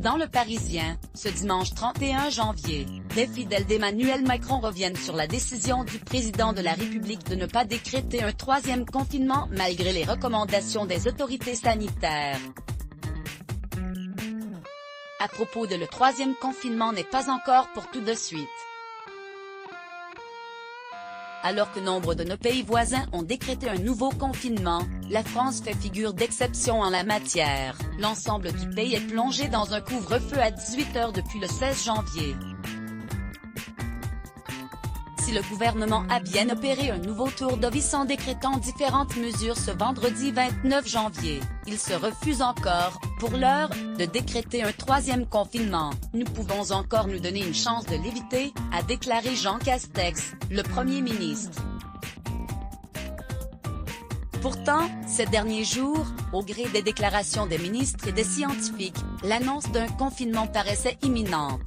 Dans Le Parisien, ce dimanche 31 janvier, les fidèles d'Emmanuel Macron reviennent sur la décision du président de la République de ne pas décréter un troisième confinement malgré les recommandations des autorités sanitaires. À propos de le troisième confinement n'est pas encore pour tout de suite. Alors que nombre de nos pays voisins ont décrété un nouveau confinement, la France fait figure d'exception en la matière. L'ensemble du pays est plongé dans un couvre-feu à 18h depuis le 16 janvier. Si le gouvernement a bien opéré un nouveau tour de vis en décrétant différentes mesures ce vendredi 29 janvier, il se refuse encore, pour l'heure, de décréter un troisième confinement. Nous pouvons encore nous donner une chance de l'éviter, a déclaré Jean Castex, le Premier ministre. Pourtant, ces derniers jours, au gré des déclarations des ministres et des scientifiques, l'annonce d'un confinement paraissait imminente.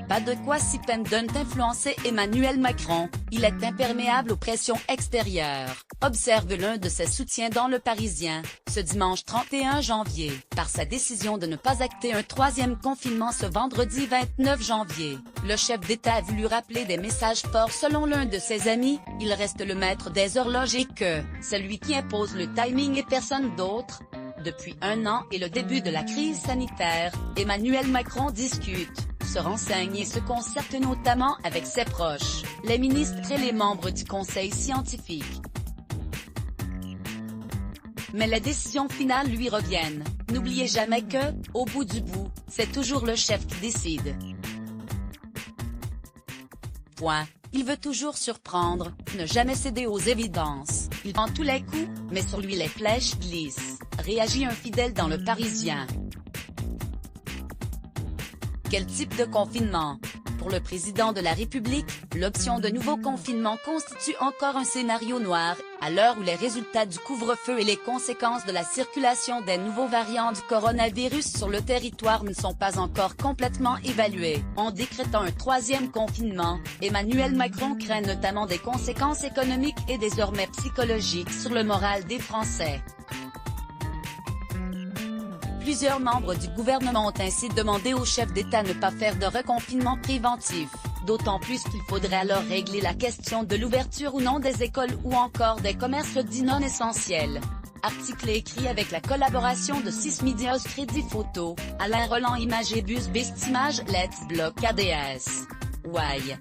Pas de quoi si peine d'influencer Emmanuel Macron, il est imperméable aux pressions extérieures, observe l'un de ses soutiens dans Le Parisien, ce dimanche 31 janvier, par sa décision de ne pas acter un troisième confinement ce vendredi 29 janvier. Le chef d'État a voulu rappeler des messages forts selon l'un de ses amis, il reste le maître des horloges et que, c'est lui qui impose le timing et personne d'autre. Depuis un an et le début de la crise sanitaire, Emmanuel Macron discute, se renseigne et se concerte notamment avec ses proches, les ministres et les membres du conseil scientifique. Mais les décisions finales lui reviennent. N'oubliez jamais que, au bout du bout, c'est toujours le chef qui décide. Point. Il veut toujours surprendre, ne jamais céder aux évidences. Il prend tous les coups, mais sur lui les flèches glissent, réagit un fidèle dans Le Parisien. Quel type de confinement? Pour le président de la République, l'option de nouveau confinement constitue encore un scénario noir, à l'heure où les résultats du couvre-feu et les conséquences de la circulation des nouveaux variants du coronavirus sur le territoire ne sont pas encore complètement évalués. En décrétant un troisième confinement, Emmanuel Macron craint notamment des conséquences économiques et désormais psychologiques sur le moral des Français. Plusieurs membres du gouvernement ont ainsi demandé au chef d'État de ne pas faire de reconfinement préventif, d'autant plus qu'il faudrait alors régler la question de l'ouverture ou non des écoles ou encore des commerces dits non essentiels. Article écrit avec la collaboration de 6 médias Crédit Photo, Alain Roland Images et Bus Best Images Let's Block ADS. Why?